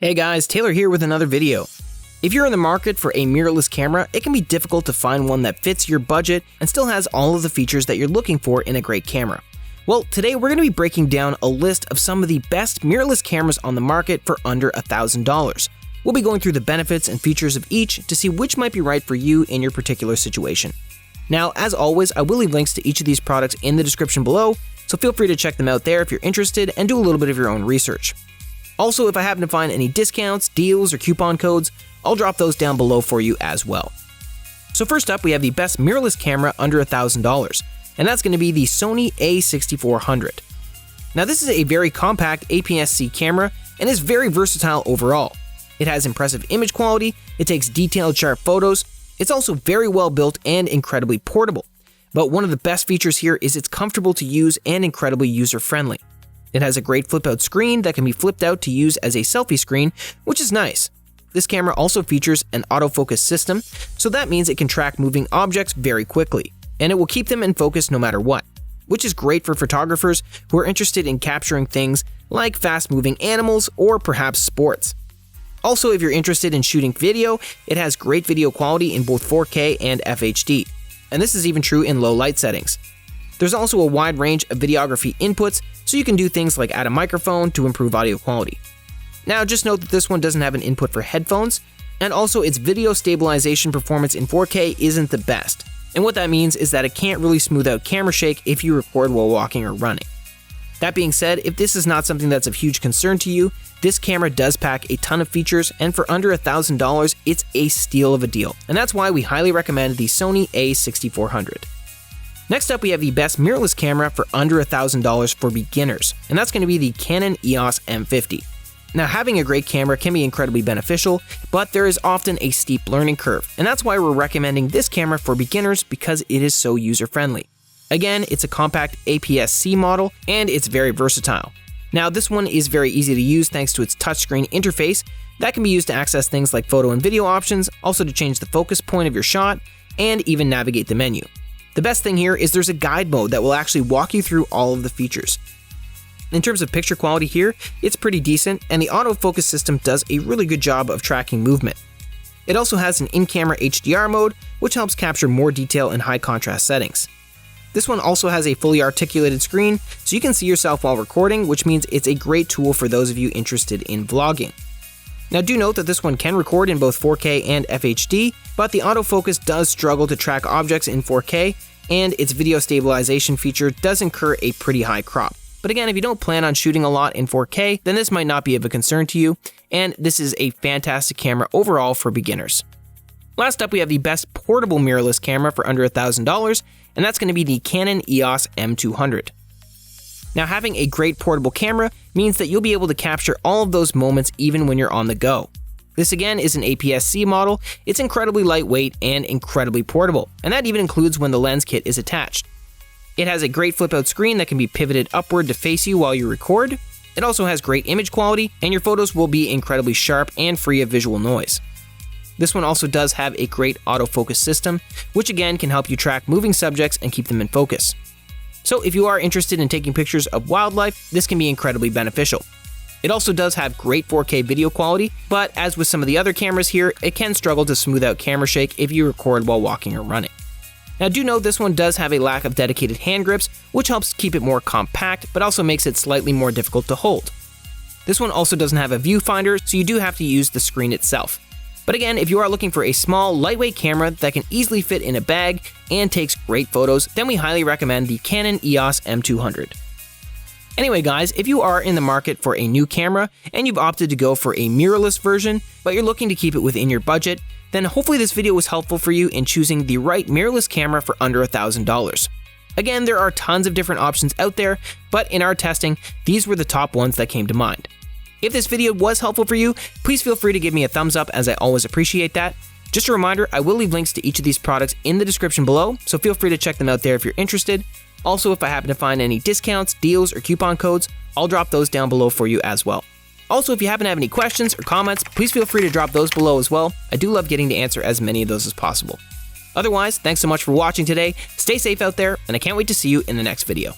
Hey guys, Taylor here with another video. If you're in the market for a mirrorless camera, it can be difficult to find one that fits your budget and still has all of the features that you're looking for in a great camera. Well, today we're going to be breaking down a list of some of the best mirrorless cameras on the market for under $1,000. We'll be going through the benefits and features of each to see which might be right for you in your particular situation. Now, as always, I will leave links to each of these products in the description below, so feel free to check them out there if you're interested and do a little bit of your own research. Also, if I happen to find any discounts, deals, or coupon codes, I'll drop those down below for you as well. So first up, we have the best mirrorless camera under $1,000, and that's going to be the Sony a6400. Now this is a very compact APS-C camera and is very versatile overall. It has impressive image quality, it takes detailed sharp photos, it's also very well built and incredibly portable. But one of the best features here is it's comfortable to use and incredibly user-friendly. It has a great flip-out screen that can be flipped out to use as a selfie screen, which is nice. This camera also features an autofocus system, so that means it can track moving objects very quickly, and it will keep them in focus no matter what, which is great for photographers who are interested in capturing things like fast-moving animals or perhaps sports. Also, if you're interested in shooting video, it has great video quality in both 4K and FHD, and this is even true in low light settings. There's also a wide range of videography inputs, so you can do things like add a microphone to improve audio quality. Now, just note that this one doesn't have an input for headphones, and also its video stabilization performance in 4K isn't the best. And what that means is that it can't really smooth out camera shake if you record while walking or running. That being said, if this is not something that's of huge concern to you, this camera does pack a ton of features, and for under $1,000, it's a steal of a deal. And that's why we highly recommend the Sony a6400. Next up, we have the best mirrorless camera for under $1,000 for beginners, and that's going to be the Canon EOS M50. Now, having a great camera can be incredibly beneficial, but there is often a steep learning curve, and that's why we're recommending this camera for beginners because it is so user-friendly. Again, it's a compact APS-C model, and it's very versatile. Now, this one is very easy to use thanks to its touchscreen interface that can be used to access things like photo and video options, also to change the focus point of your shot, and even navigate the menu. The best thing here is there's a guide mode that will actually walk you through all of the features. In terms of picture quality here, it's pretty decent, and the autofocus system does a really good job of tracking movement. It also has an in-camera HDR mode, which helps capture more detail in high contrast settings. This one also has a fully articulated screen, so you can see yourself while recording, which means it's a great tool for those of you interested in vlogging. Now do note that this one can record in both 4K and FHD, but the autofocus does struggle to track objects in 4K, and its video stabilization feature does incur a pretty high crop. But again, if you don't plan on shooting a lot in 4K, then this might not be of a concern to you, and this is a fantastic camera overall for beginners. Last up, we have the best portable mirrorless camera for under $1,000, and that's going to be the Canon EOS M200. Now, having a great portable camera means that you'll be able to capture all of those moments even when you're on the go. This again is an APS-C model, it's incredibly lightweight and incredibly portable, and that even includes when the lens kit is attached. It has a great flip-out screen that can be pivoted upward to face you while you record. It also has great image quality, and your photos will be incredibly sharp and free of visual noise. This one also does have a great autofocus system, which again can help you track moving subjects and keep them in focus. So if you are interested in taking pictures of wildlife, this can be incredibly beneficial. It also does have great 4K video quality, but as with some of the other cameras here, it can struggle to smooth out camera shake if you record while walking or running. Now do note this one does have a lack of dedicated hand grips, which helps keep it more compact, but also makes it slightly more difficult to hold. This one also doesn't have a viewfinder, so you do have to use the screen itself. But again, if you are looking for a small, lightweight camera that can easily fit in a bag and takes great photos, then we highly recommend the Canon EOS M200. Anyway guys, if you are in the market for a new camera and you've opted to go for a mirrorless version, but you're looking to keep it within your budget, then hopefully this video was helpful for you in choosing the right mirrorless camera for under $1,000. Again, there are tons of different options out there, but in our testing, these were the top ones that came to mind. If this video was helpful for you, please feel free to give me a thumbs up, as I always appreciate that. Just a reminder, I will leave links to each of these products in the description below, so feel free to check them out there if you're interested. Also, if I happen to find any discounts, deals, or coupon codes, I'll drop those down below for you as well. Also, if you happen to have any questions or comments, please feel free to drop those below as well. I do love getting to answer as many of those as possible. Otherwise, thanks so much for watching today, stay safe out there, and I can't wait to see you in the next video.